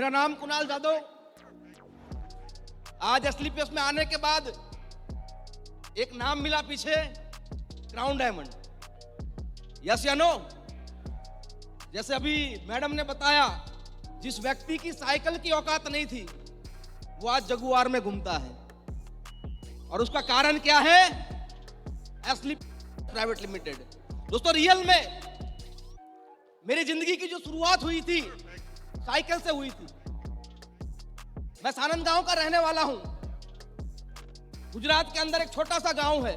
मेरा नाम कुणाल जादव। आज एसलीपीएस में आने के बाद एक नाम मिला पीछे, क्राउन डायमंड। यस या नो? जैसे अभी मैडम ने बताया, जिस व्यक्ति की साइकिल की औकात नहीं थी वो आज जगुआर में घूमता है, और उसका कारण क्या है? एसलीपीएस प्राइवेट लिमिटेड। दोस्तों, रियल में मेरी जिंदगी की जो शुरुआत हुई थी साइकिल से हुई थी। मैं सानंद गांव का रहने वाला हूं। गुजरात के अंदर एक छोटा सा गांव है,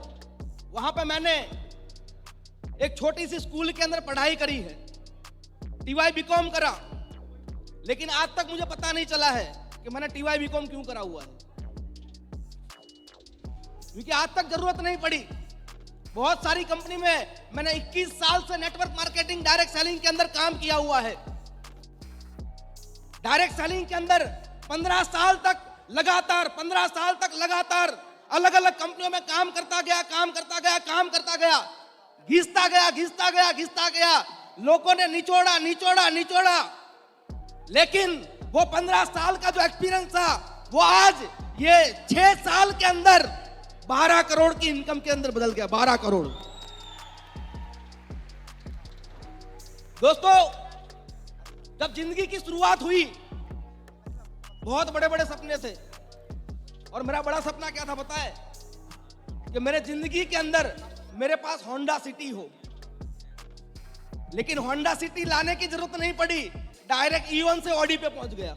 वहां पे मैंने एक छोटी सी स्कूल के अंदर पढ़ाई करी है, टीवाई बीकॉम करा। लेकिन आज तक मुझे पता नहीं चला है कि मैंने टीवाई बीकॉम क्यों करा हुआ है, क्योंकि आज तक जरूरत नहीं पड़ी। बहुत सारी कंपनी में मैंने 21 साल से नेटवर्क मार्केटिंग, डायरेक्ट सेलिंग के अंदर काम किया हुआ है। डायरेक्ट सेलिंग के अंदर 15 साल तक लगातार अलग अलग कंपनियों में काम करता गया, घिसता गया। लोगों ने निचोड़ा, लेकिन वो 15 साल का जो एक्सपीरियंस था वो आज ये 6 साल के अंदर 12 करोड़ की इनकम के अंदर बदल गया। 12 करोड़। दोस्तों, जब जिंदगी की शुरुआत हुई बहुत बड़े बड़े सपने थे, और मेरा बड़ा सपना क्या था पता है? कि मेरे जिंदगी के अंदर मेरे पास होंडा सिटी हो। लेकिन होंडा सिटी लाने की जरूरत नहीं पड़ी, डायरेक्ट ईवन से ऑडी पे पहुंच गया।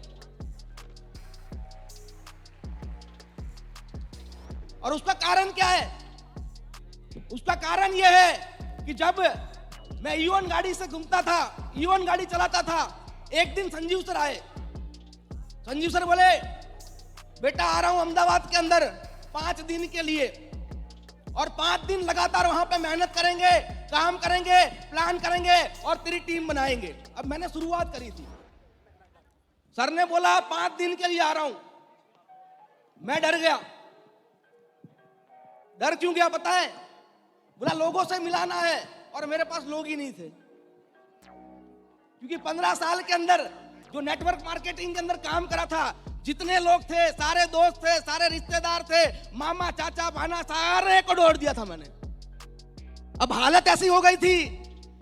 और उसका कारण क्या है? उसका कारण यह है कि जब मैं ईवन गाड़ी से घूमता था, ईवन गाड़ी चलाता था, एक दिन संजीव सर आए। संजीव सर बोले, बेटा आ रहा हूं अहमदाबाद के अंदर 5 दिन के लिए, और 5 दिन लगातार वहां पे मेहनत करेंगे, काम करेंगे, प्लान करेंगे और तेरी टीम बनाएंगे। अब मैंने शुरुआत करी थी। सर ने बोला 5 दिन के लिए आ रहा हूं। मैं डर गया। डर क्यों गया पता है? बोला लोगों से मिलाना है, और मेरे पास लोग ही नहीं थे। क्योंकि 15 साल के अंदर जो नेटवर्क मार्केटिंग के अंदर काम करा था, जितने लोग थे, सारे दोस्त थे, सारे रिश्तेदार थे, मामा चाचा भाना, सारे को जोड़ दिया था मैंने। अब हालत ऐसी हो गई थी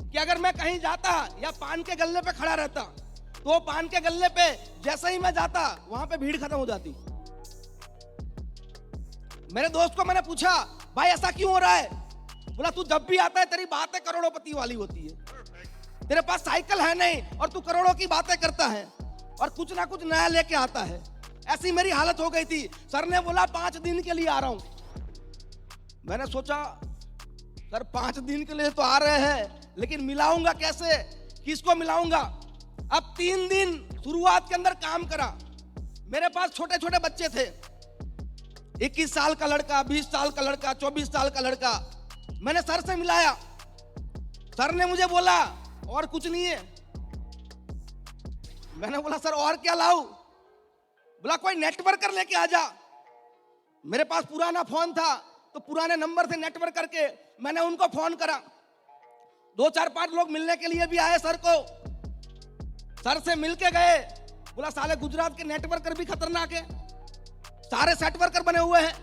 कि अगर मैं कहीं जाता या पान के गल्ले पे खड़ा रहता, तो पान के गल्ले पे जैसे ही मैं जाता वहां पे भीड़ खत्म हो जाती। मेरे दोस्त को मैंने पूछा, भाई ऐसा क्यों हो रहा है? बोला तू जब भी आता है तेरी बातें करोड़ोंपति वाली होती है, तेरे पास साइकिल है नहीं और तू करोड़ों की बातें करता है और कुछ ना कुछ नया लेके आता है। ऐसी मेरी हालत हो गई थी। सर ने बोला 5 दिन के लिए आ रहा हूं। मैंने सोचा सर 5 दिन के लिए तो आ रहे हैं, लेकिन मिलाऊंगा कैसे, किसको मिलाऊंगा? अब 3 दिन शुरुआत के अंदर काम करा। मेरे पास छोटे छोटे बच्चे थे, 21 साल का लड़का, 20 साल का लड़का, 24 साल का लड़का। मैंने सर से मिलाया। सर ने मुझे बोला और कुछ नहीं है। मैंने बोला सर और क्या लाऊं? बोला कोई नेटवर्कर लेके आ जा। मेरे पास पुराना फोन था, तो पुराने नंबर से नेटवर्क करके मैंने उनको फोन करा। 2 4 5 लोग मिलने के लिए भी आए सर को। सर से मिलके गए। बोला साले गुजरात के नेटवर्कर भी खतरनाक है, सारे सेट वर्कर बने हुए हैं,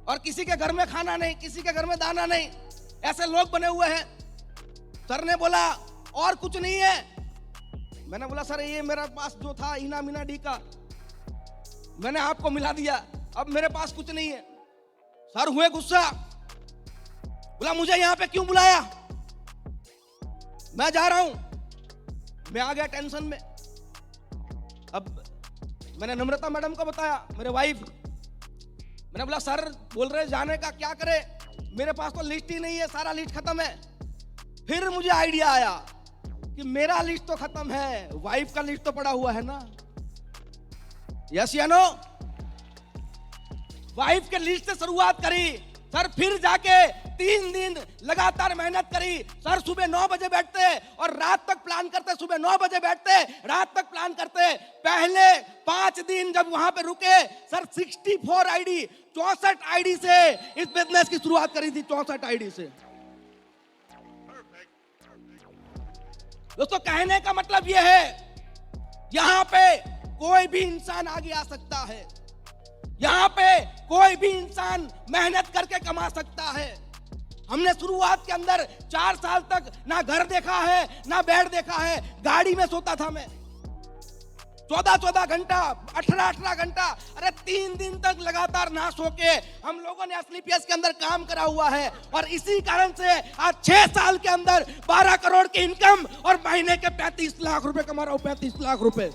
और किसी के घर में खाना नहीं, किसी के घर में दाना नहीं, ऐसे लोग बने हुए हैं। सर ने बोला और कुछ नहीं है। मैंने बोला सर ये मेरे पास जो था इना मीना डी का, मैंने आपको मिला दिया, अब मेरे पास कुछ नहीं है। सर हुए गुस्सा। बोला मुझे यहां पे क्यों बुलाया? मैं जा रहा हूं। मैं आ गया टेंशन में। अब मैंने नम्रता मैडम को बताया, मेरे वाइफ। मैंने बोला सर बोल रहे जाने का, क्या करे? मेरे पास तो लिस्ट ही नहीं है, सारा लिस्ट खत्म है। फिर मुझे आइडिया आया कि मेरा लिस्ट तो खत्म है, वाइफ का लिस्ट तो पड़ा हुआ है ना। यस या नो? वाइफ के लिस्ट से शुरुआत करी। सर फिर जाके 3 दिन लगातार मेहनत करी। सर सुबह 9 बजे बैठते और रात तक प्लान करते, सुबह 9 बजे बैठते, रात तक प्लान करते। पहले 5 दिन जब वहां पे रुके, सर 64 आईडी, 64 आईडी से इस बिजनेस की शुरुआत करी थी। 64 आईडी से। दोस्तों कहने का मतलब यह है यहां पे कोई भी इंसान आगे आ सकता है, यहां पे कोई भी इंसान मेहनत करके कमा सकता है। हमने शुरुआत के अंदर 4 साल तक ना घर देखा है ना बेड देखा है, गाड़ी में सोता था मैं 14-14 घंटा, 18-18 घंटा, अरे 3 दिन तक लगातार ना सो के हम लोगों ने एसलीपीएस के अंदर काम करा हुआ है। और इसी कारण से आज 6 साल के अंदर 12 करोड़ की इनकम और महीने के 35 लाख रुपए कमा रहा हूं, 35 लाख रुपए।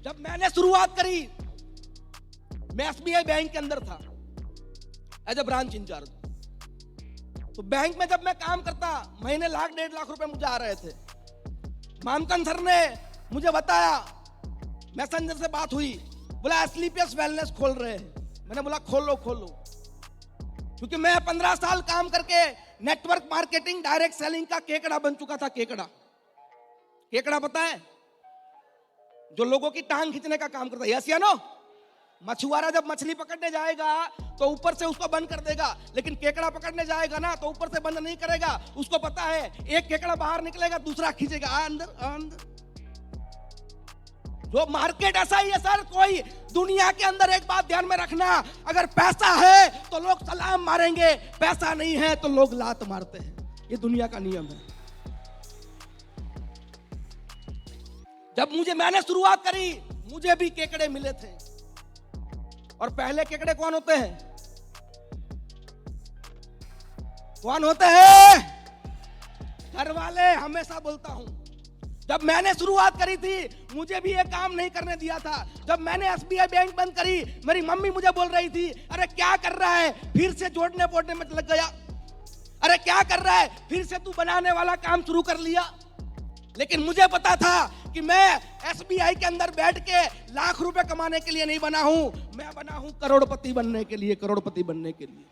जब मैंने शुरुआत करी, मैं एसबीआई बैंक के अंदर था एज ए ब्रांच इंचार्ज। तो बैंक में जब मैं काम करता, महीने लाख 1.5 लाख रुपए मुझे आ रहे थे। मामकन सर ने मुझे बताया, मैसेंजर से बात हुई, बोला एसलीपीएस वेलनेस खोल रहे हैं। मैंने बोला खोल लो खोल लो, क्योंकि मैं 15 साल काम करके नेटवर्क मार्केटिंग डायरेक्ट सेलिंग का केकड़ा बन चुका था। केकड़ा पता है, जो लोगों की टांग खींचने का काम करता है, यस या नो? मछुआरा जब मछली पकड़ने जाएगा तो ऊपर से उसको बंद कर देगा, लेकिन केकड़ा पकड़ने जाएगा ना तो ऊपर से बंद नहीं करेगा। उसको पता है एक केकड़ा बाहर निकलेगा, दूसरा खींचेगा अंदर अंदर। जो मार्केट ऐसा ही है सर। कोई दुनिया के अंदर एक बात ध्यान में रखना, अगर पैसा है तो लोग सलाम मारेंगे, पैसा नहीं है तो लोग लात मारते हैं। ये दुनिया का नियम है। जब मैंने शुरुआत करी, मुझे भी केकड़े मिले थे। और पहले केकड़े कौन होते हैं? कौन होते हैं? घर वाले। हमेशा बोलता हूं, जब मैंने शुरुआत करी थी मुझे भी ये काम नहीं करने दिया था। जब मैंने एसबीआई बैंक बंद करी, मेरी मम्मी मुझे बोल रही थी, अरे क्या कर रहा है, फिर से जोड़ने पोड़ने में लग गया। अरे क्या कर रहा है, फिर से तू बनाने वाला काम शुरू कर लिया। लेकिन मुझे पता था कि मैं एसबीआई के अंदर बैठ के लाख रुपए कमाने के लिए नहीं बना हूं, मैं बना हूं करोड़पति बनने के लिए, करोड़पति बनने के लिए।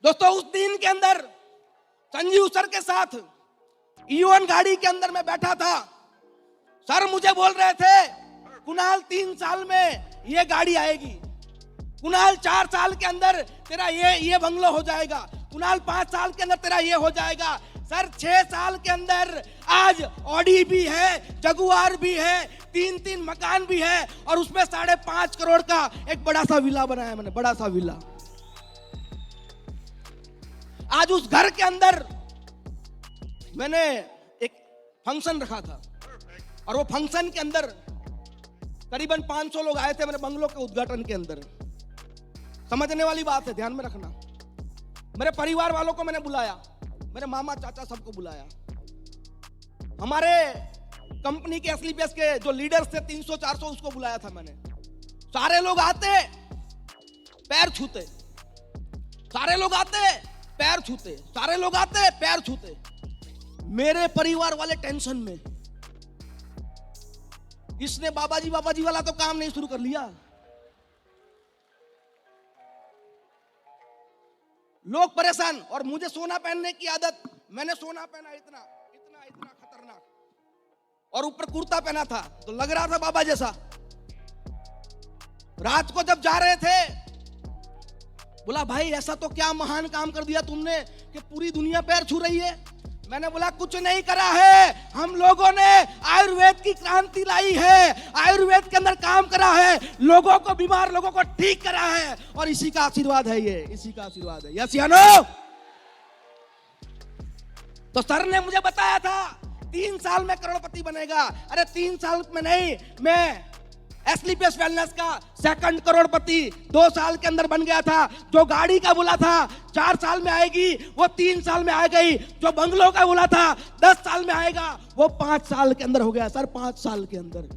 दोस्तों, उस दिन के अंदर संजीव सर के साथ ईओन गाड़ी के अंदर मैं बैठा था। सर मुझे बोल रहे थे, कुणाल 3 साल में ये गाड़ी आएगी, कुणाल 4 साल के अंदर तेरा ये बंगलो हो जाएगा, कुणाल 5 साल के अंदर तेरा ये हो जाएगा। सर 6 साल के अंदर आज ऑडी भी है, जगुआर भी है, 3-3 मकान भी है, और उसमें 5.5 करोड़ का एक बड़ा सा विला बनाया मैंने, बड़ा सा विला। आज उस घर के अंदर मैंने एक फंक्शन रखा था, और वो फंक्शन के अंदर करीबन 500 लोग आए थे मेरे बंगलों के उद्घाटन के अंदर। समझने वाली बात है, ध्यान में रखना। मेरे परिवार वालों को मैंने बुलाया, मेरे मामा चाचा सबको बुलाया। हमारे कंपनी के एसलीपीएस के जो लीडर्स थे 300-400, उसको बुलाया था मैंने। सारे लोग आते पैर छूते, सारे लोग आते पैर छूते, सारे लोग आते पैर छूते। मेरे परिवार वाले टेंशन में, इसने बाबा जी वाला तो काम नहीं शुरू कर लिया। लोग परेशान, और मुझे सोना पहनने की आदत, मैंने सोना पहना इतना इतना इतना खतरनाक, और ऊपर कुर्ता पहना था तो लग रहा था बाबा जैसा। रात को जब जा रहे थे, बोला भाई ऐसा तो क्या महान काम कर दिया तुमने कि पूरी दुनिया पैर छू रही है। मैंने बोला कुछ नहीं करा है, हम लोगों ने आयुर्वेद की क्रांति लाई है, आयुर्वेद के अंदर काम करा है, लोगों को, बीमार लोगों को ठीक करा है, और इसी का आशीर्वाद है, ये इसी का आशीर्वाद है। यस या नो? तो सर ने मुझे बताया था 3 साल में करोड़पति बनेगा। अरे 3 साल में नहीं, मैं एसलीपीएस वेलनेस का 2nd करोड़पति 2 साल के अंदर बन गया था। जो गाड़ी का बोला था 4 साल में आएगी, वो 3 साल में आ गई। जो बंगलों का बोला था 10 साल में आएगा, वो 5 साल के अंदर हो गया। सर 5 साल के अंदर।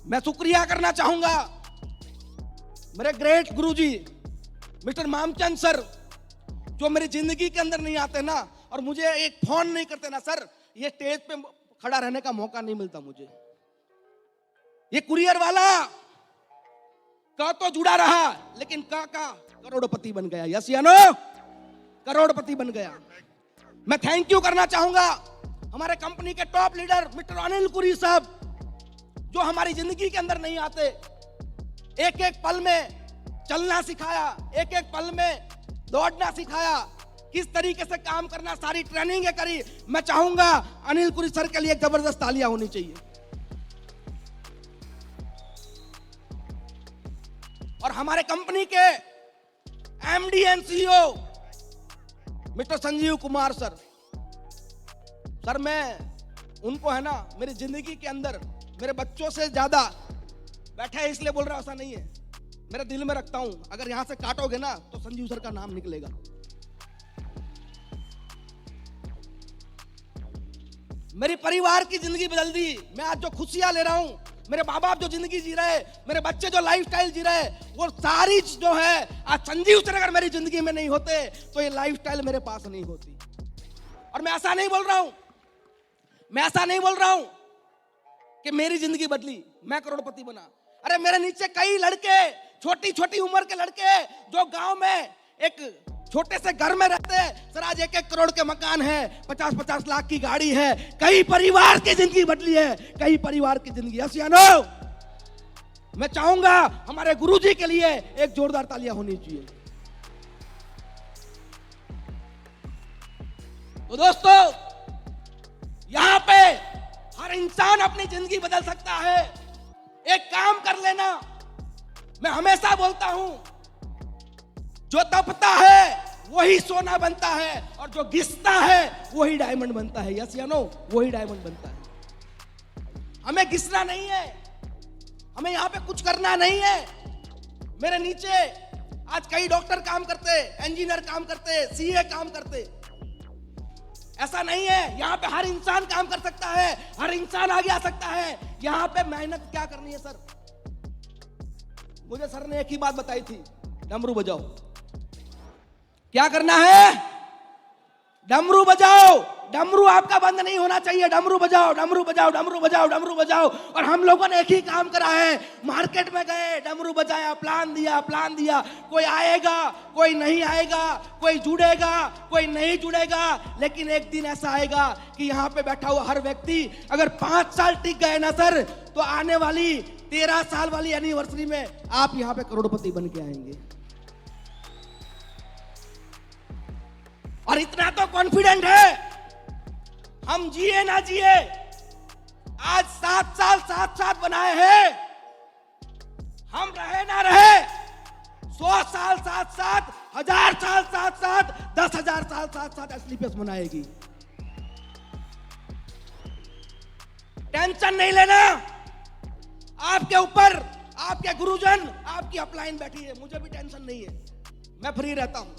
मैं शुक्रिया करना चाहूंगा मेरे ग्रेट गुरुजी मिस्टर मामचंद सर, जो मेरी जिंदगी के अंदर नहीं आते ना, और मुझे एक फोन नहीं करते ना। सर ये स्टेज पे खड़ा रहने का मौका नहीं मिलता मुझे। ये कुरियर वाला का तो जुड़ा रहा, लेकिन का करोड़पति बन गया। यस या नो? करोड़पति बन गया। मैं थैंक यू करना चाहूंगा हमारे कंपनी के टॉप लीडर मिस्टर अनिल कुरी साहब, जो हमारी जिंदगी के अंदर नहीं आते, एक एक पल में चलना सिखाया, एक एक पल में दौड़ना सिखाया, किस तरीके से काम करना, सारी ट्रेनिंग करी। मैं चाहूंगा अनिल पुरी सर के लिए एक जबरदस्त तालियां होनी चाहिए। और हमारे कंपनी के MD and CEO mister Sanjeev Kumar sir, मैं उनको है ना मेरी जिंदगी के अंदर मेरे बच्चों से ज्यादा बैठा है, इसलिए बोल रहा हूं, ऐसा नहीं है, मेरे दिल में रखता हूं। अगर यहां से काटोगे ना तो संजीव सर का नाम निकलेगा। मेरी परिवार की जिंदगी बदल दी। मैं आज जो खुशियां ले रहा हूं, मेरे माँ बाप जो जिंदगी जी रहे, मेरे बच्चे जो लाइफस्टाइल जी रहे, वो सारी जो है आज संजीव सर अगर मेरी जिंदगी में नहीं होते तो ये लाइफस्टाइल मेरे पास नहीं होती। और मैं ऐसा नहीं बोल रहा हूं कि मेरी जिंदगी बदली, मैं करोड़पति बना। अरे मेरे नीचे कई लड़के, छोटी छोटी उम्र के लड़के जो गांव में एक छोटे से घर में रहते हैं, सर आज 1-1 करोड़ के मकान है, 50-50 लाख की गाड़ी है। कई परिवार की जिंदगी बदली है, कई परिवार की जिंदगी। यस या नो? मैं चाहूंगा हमारे गुरुजी के लिए एक जोरदार तालियां होनी चाहिए। तो दोस्तों, यहां पे हर इंसान अपनी जिंदगी बदल सकता है। एक काम कर लेना, मैं हमेशा बोलता हूं, जो तपता है वही सोना बनता है और जो घिसता है वही डायमंड बनता है। यस या नो? वही डायमंड बनता है। हमें घिसना नहीं है, हमें यहां पे कुछ करना नहीं है। मेरे नीचे आज कई डॉक्टर काम करते, इंजीनियर काम करते, सीए काम करते। ऐसा नहीं है, यहां पे हर इंसान काम कर सकता है, हर इंसान आगे आ सकता है। यहां पे मेहनत क्या करनी है सर? मुझे सर ने एक ही बात बताई थी, डमरू बजाओ। क्या करना है? डमरू बजाओ। डमरू आपका बंद नहीं होना चाहिए। डमरू बजाओ, डमरू बजाओ, डमरू बजाओ, डमरू बजाओ। और हम लोगों ने एक ही काम करा है, मार्केट में गए, डमरू बजाया, प्लान दिया। कोई आएगा, कोई नहीं आएगा, कोई जुड़ेगा, कोई नहीं जुड़ेगा, लेकिन एक दिन ऐसा आएगा कि यहाँ पे बैठा हुआ हर व्यक्ति अगर 5 साल टिक गए ना सर, तो आने वाली 13 साल वाली एनिवर्सरी में आप यहाँ पे करोड़पति बन के आएंगे। और इतना तो कॉन्फिडेंट है, हम जिए ना जिए, आज 7 साल साथ बनाए हैं। हम रहे ना रहे, 100 साल साथ, 1000 साल साथ, 10,000 साल साथ एसलीपीएस मनाएगी। टेंशन नहीं लेना। आपके ऊपर आपके गुरुजन, आपकी अपलाइन बैठी है, मुझे भी टेंशन नहीं है, मैं फ्री रहता हूं।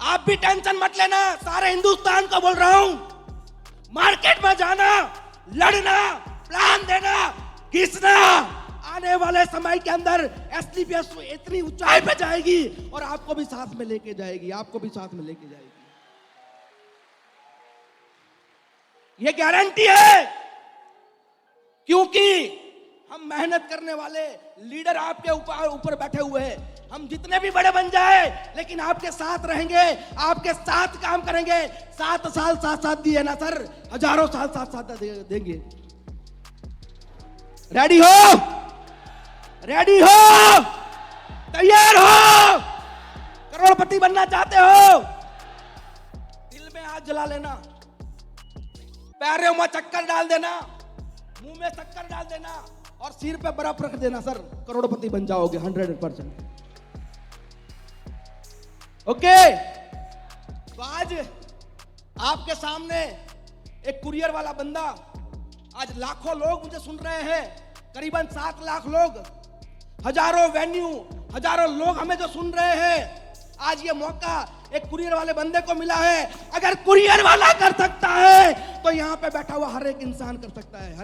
आप भी टेंशन मत लेना। सारे हिंदुस्तान को बोल रहा हूं, मार्केट में जाना, लड़ना, प्लान देना, घिसना। आने वाले समय के अंदर एसलीपीएस इतनी ऊंचाई पे जाएगी और आपको भी साथ में लेके जाएगी, ये गारंटी है। क्योंकि हम मेहनत करने वाले लीडर आपके ऊपर बैठे हुए हैं। हम जितने भी बड़े बन जाए, लेकिन आपके साथ रहेंगे, आपके साथ काम करेंगे। 7 साल साथ दिए ना सर, हजारों साल साथ देंगे। रेडी हो? तैयार हो? करोड़पति बनना चाहते हो? दिल में आग जला लेना, पैरों में चक्कर डाल देना, मुंह में शक्कर डाल देना और सिर पे बर्फ रख देना सर, करोड़पति बन जाओगे 100%। ओके? तो आज आपके सामने एक कुरियर वाला बंदा, आज लाखों लोग मुझे सुन रहे हैं, करीबन 7 लाख लोग, हजारों वेन्यू, हजारों लोग हमें जो सुन रहे हैं, आज ये मौका एक कुरियर वाले बंदे को मिला है। अगर कुरियर वाला कर सकता है तो यहाँ पे बैठा हुआ हर एक इंसान कर सकता है,